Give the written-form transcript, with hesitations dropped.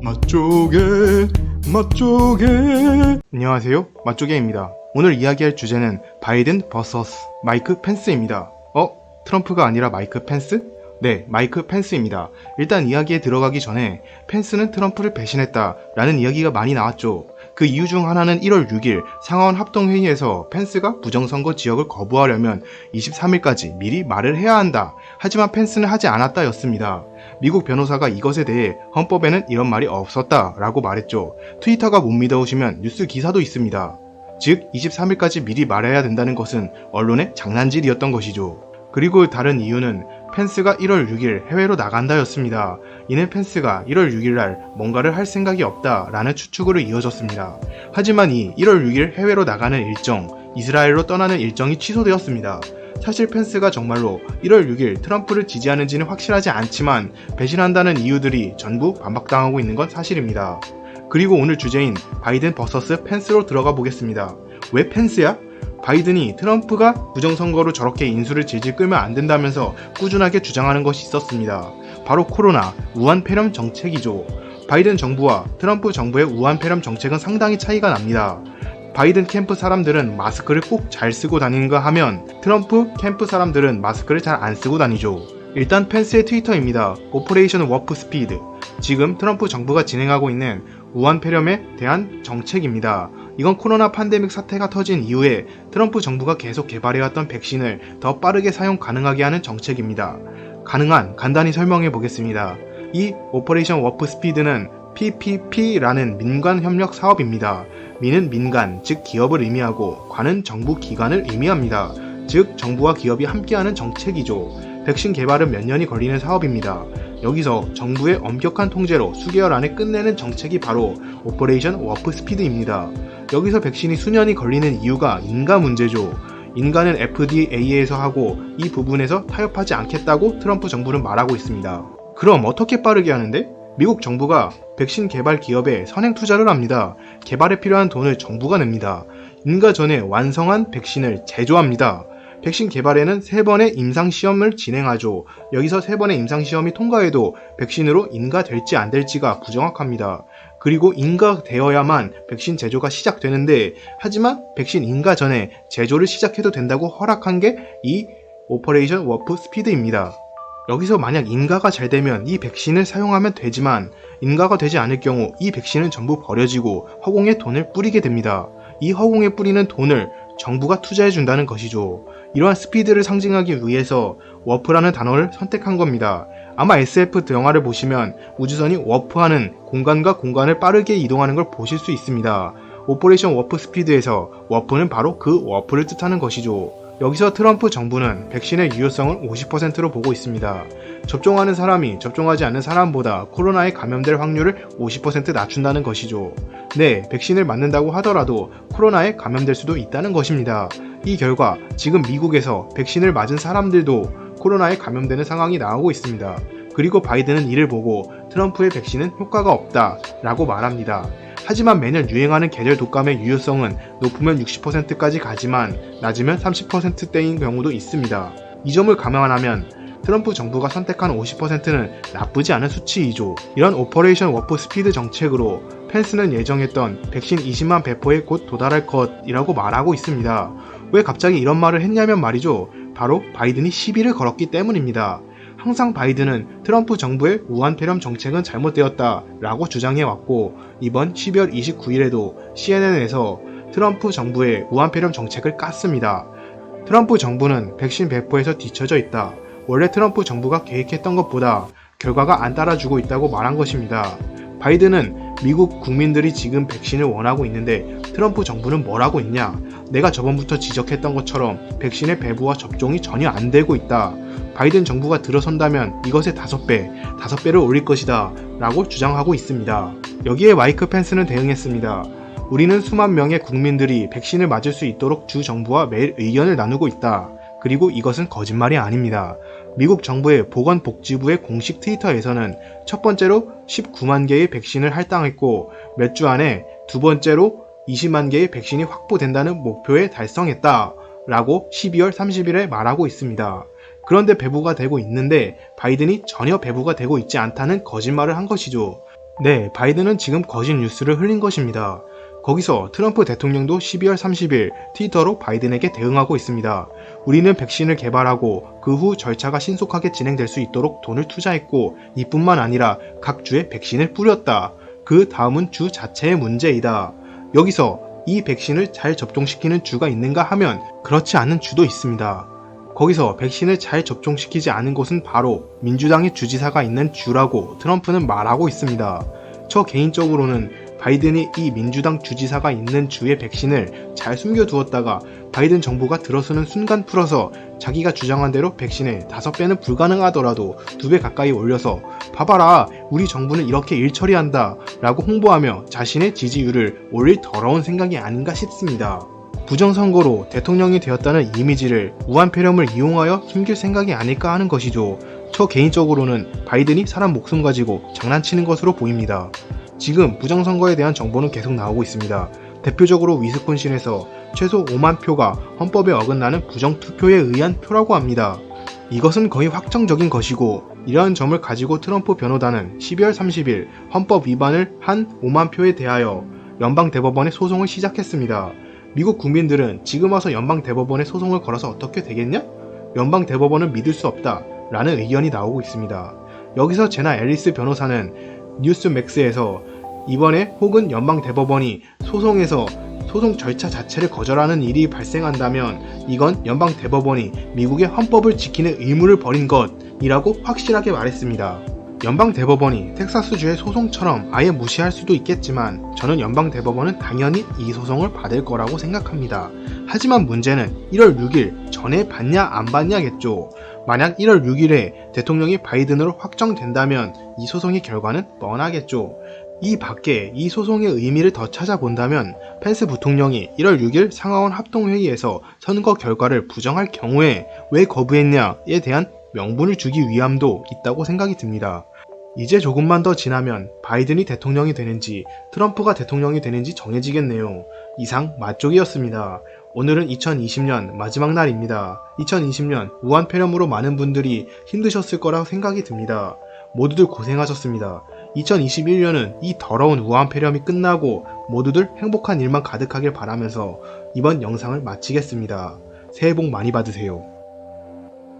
맛조개 안녕하세요, 맛조개입니다. 오늘 이야기할 주제는 바이든 vs 마이크 펜스입니다. 트럼프가 아니라 마이크 펜스? 네, 마이크 펜스입니다. 일단 이야기에 들어가기 전에 펜스는 트럼프를 배신했다 라는 이야기가 많이 나왔죠. 그 이유 중 하나는 1월 6일 상하원 합동회의에서 펜스가 부정선거 지역을 거부하려면 23일까지 미리 말을 해야 한다. 하지만 펜스는 하지 않았다 였습니다. 미국 변호사가 이것에 대해 헌법에는 이런 말이 없었다 라고 말했죠. 트위터가 못 믿어오시면 뉴스 기사도 있습니다. 즉 23일까지 미리 말해야 된다는 것은 언론의 장난질이었던 것이죠. 그리고 다른 이유는 펜스가 1월 6일 해외로 나간다 였습니다. 이는 펜스가 1월 6일날 뭔가를 할 생각이 없다 라는 추측으로 이어졌습니다. 하지만 이 1월 6일 해외로 나가는 일정, 이스라엘로 떠나는 일정이 취소되었습니다. 사실 펜스가 정말로 1월 6일 트럼프를 지지하는지는 확실하지 않지만 배신한다는 이유들이 전부 반박당하고 있는 건 사실입니다. 그리고 오늘 주제인 바이든 vs 펜스로 들어가 보겠습니다. 왜 펜스야? 바이든이 트럼프가 부정선거로 저렇게 인수를 질질 끌면 안 된다면서 꾸준하게 주장하는 것이 있었습니다. 바로 코로나, 우한 폐렴 정책이죠. 바이든 정부와 트럼프 정부의 우한 폐렴 정책은 상당히 차이가 납니다. 바이든 캠프 사람들은 마스크를 꼭 잘 쓰고 다니는가 하면 트럼프 캠프 사람들은 마스크를 잘 안 쓰고 다니죠. 일단 펜스의 트위터입니다. 오퍼레이션 워프 스피드. 지금 트럼프 정부가 진행하고 있는 우한 폐렴에 대한 정책입니다. 이건 코로나 팬데믹 사태가 터진 이후에 트럼프 정부가 계속 개발해왔던 백신을 더 빠르게 사용 가능하게 하는 정책입니다. 간단히 설명해 보겠습니다. 이 오퍼레이션 워프 스피드는 PPP라는 민간 협력 사업입니다. 민은 민간, 즉 기업을 의미하고 관은 정부 기관을 의미합니다. 즉 정부와 기업이 함께하는 정책이죠. 백신 개발은 몇 년이 걸리는 사업입니다. 여기서 정부의 엄격한 통제로 수개월 안에 끝내는 정책이 바로 오퍼레이션 워프 스피드입니다. 여기서 백신이 수년이 걸리는 이유가 인가 문제죠. 인가는 FDA에서 하고 이 부분에서 타협하지 않겠다고 트럼프 정부는 말하고 있습니다. 그럼 어떻게 빠르게 하는데? 미국 정부가 백신 개발 기업에 선행 투자를 합니다. 개발에 필요한 돈을 정부가 냅니다. 인가 전에 완성한 백신을 제조합니다. 백신 개발에는 3번의 임상시험을 진행하죠. 여기서 3번의 임상시험이 통과해도 백신으로 인가될지 안 될지가 부정확합니다. 그리고 인가되어야만 백신 제조가 시작되는데 하지만 백신 인가 전에 제조를 시작해도 된다고 허락한 게 이 오퍼레이션 워프 스피드입니다. 여기서 만약 인가가 잘 되면 이 백신을 사용하면 되지만 인가가 되지 않을 경우 이 백신은 전부 버려지고 허공에 돈을 뿌리게 됩니다. 이 허공에 뿌리는 돈을 정부가 투자해준다는 것이죠. 이러한 스피드를 상징하기 위해서 워프라는 단어를 선택한 겁니다. 아마 SF 영화를 보시면 우주선이 워프하는 공간과 공간을 빠르게 이동하는 걸 보실 수 있습니다. 오퍼레이션 워프 스피드에서 워프는 바로 그 워프를 뜻하는 것이죠. 여기서 트럼프 정부는 백신의 유효성을 50%로 보고 있습니다. 접종하는 사람이 접종하지 않는 사람보다 코로나에 감염될 확률을 50% 낮춘다는 것이죠. 네, 백신을 맞는다고 하더라도 코로나에 감염될 수도 있다는 것입니다. 이 결과 지금 미국에서 백신을 맞은 사람들도 코로나에 감염되는 상황이 나오고 있습니다. 그리고 바이든은 이를 보고 트럼프의 백신은 효과가 없다 라고 말합니다. 하지만 매년 유행하는 계절 독감의 유효성은 높으면 60%까지 가지만 낮으면 30%대인 경우도 있습니다. 이 점을 감안하면 트럼프 정부가 선택한 50%는 나쁘지 않은 수치이죠. 이런 오퍼레이션 워프 스피드 정책으로 펜스는 예정했던 백신 20만 배포에 곧 도달할 것이라고 말하고 있습니다. 왜 갑자기 이런 말을 했냐면 말이죠. 바로 바이든이 시비를 걸었기 때문입니다. 항상 바이든은 트럼프 정부의 우한 폐렴 정책은 잘못되었다 라고 주장해왔고 이번 12월 29일에도 CNN에서 트럼프 정부의 우한 폐렴 정책을 깠습니다. 트럼프 정부는 백신 배포에서 뒤처져 있다. 원래 트럼프 정부가 계획했던 것보다 결과가 안 따라주고 있다고 말한 것입니다. 바이든은 미국 국민들이 지금 백신을 원하고 있는데 트럼프 정부는 뭘 하고 있냐? 내가 저번부터 지적했던 것처럼 백신의 배부와 접종이 전혀 안 되고 있다. 바이든 정부가 들어선다면 이것의 5배를 올릴 것이다 라고 주장하고 있습니다. 여기에 마이크 펜스는 대응했습니다. 우리는 수만 명의 국민들이 백신을 맞을 수 있도록 주 정부와 매일 의견을 나누고 있다. 그리고 이것은 거짓말이 아닙니다. 미국 정부의 보건복지부의 공식 트위터에서는 첫 번째로 19만 개의 백신을 할당했고 몇 주 안에 두 번째로 20만 개의 백신이 확보된다는 목표에 달성했다 라고 12월 30일에 말하고 있습니다. 그런데 배부가 되고 있는데 바이든이 전혀 배부가 되고 있지 않다는 거짓말을 한 것이죠. 네, 바이든은 지금 거짓 뉴스를 흘린 것입니다. 거기서 트럼프 대통령도 12월 30일 트위터로 바이든에게 대응하고 있습니다. 우리는 백신을 개발하고 그 후 절차가 신속하게 진행될 수 있도록 돈을 투자했고 이뿐만 아니라 각 주에 백신을 뿌렸다. 그 다음은 주 자체의 문제이다. 여기서 이 백신을 잘 접종시키는 주가 있는가 하면 그렇지 않은 주도 있습니다. 거기서 백신을 잘 접종시키지 않은 곳은 바로 민주당의 주지사가 있는 주라고 트럼프는 말하고 있습니다. 저 개인적으로는 바이든이 이 민주당 주지사가 있는 주의 백신을 잘 숨겨두었다가 바이든 정부가 들어서는 순간 풀어서 자기가 주장한 대로 백신을 5배는 불가능하더라도 2배 가까이 올려서 봐봐라 우리 정부는 이렇게 일 처리한다 라고 홍보하며 자신의 지지율을 올릴 더러운 생각이 아닌가 싶습니다. 부정선거로 대통령이 되었다는 이미지를 우한 폐렴을 이용하여 숨길 생각이 아닐까 하는 것이죠. 저 개인적으로는 바이든이 사람 목숨 가지고 장난치는 것으로 보입니다. 지금 부정선거에 대한 정보는 계속 나오고 있습니다. 대표적으로 위스콘신에서 최소 5만 표가 헌법에 어긋나는 부정투표에 의한 표라고 합니다. 이것은 거의 확정적인 것이고 이러한 점을 가지고 트럼프 변호단은 12월 30일 헌법 위반을 한 5만 표에 대하여 연방대법원에 소송을 시작했습니다. 미국 국민들은 지금 와서 연방대법원에 소송을 걸어서 어떻게 되겠냐? 연방대법원은 믿을 수 없다 라는 의견이 나오고 있습니다. 여기서 제나 앨리스 변호사는 뉴스맥스에서 이번에 혹은 연방대법원이 소송에서 소송 절차 자체를 거절하는 일이 발생한다면 이건 연방대법원이 미국의 헌법을 지키는 의무를 버린 것이라고 확실하게 말했습니다. 연방대법원이 텍사스주의 소송처럼 아예 무시할 수도 있겠지만 저는 연방대법원은 당연히 이 소송을 받을 거라고 생각합니다. 하지만 문제는 1월 6일 전에 받냐 안 받냐겠죠. 만약 1월 6일에 대통령이 바이든으로 확정된다면 이 소송의 결과는 뻔하겠죠. 이 밖에 이 소송의 의미를 더 찾아본다면 펜스 부통령이 1월 6일 상하원 합동회의에서 선거 결과를 부정할 경우에 왜 거부했냐에 대한 명분을 주기 위함도 있다고 생각이 듭니다. 이제 조금만 더 지나면 바이든이 대통령이 되는지 트럼프가 대통령이 되는지 정해지겠네요. 이상 맛쪽이었습니다. 오늘은 2020년 마지막 날입니다. 2020년 우한 폐렴으로 많은 분들이 힘드셨을 거라 생각이 듭니다. 모두들 고생하셨습니다. 2021년은 이 더러운 우한 폐렴이 끝나고 모두들 행복한 일만 가득하길 바라면서 이번 영상을 마치겠습니다. 새해 복 많이 받으세요.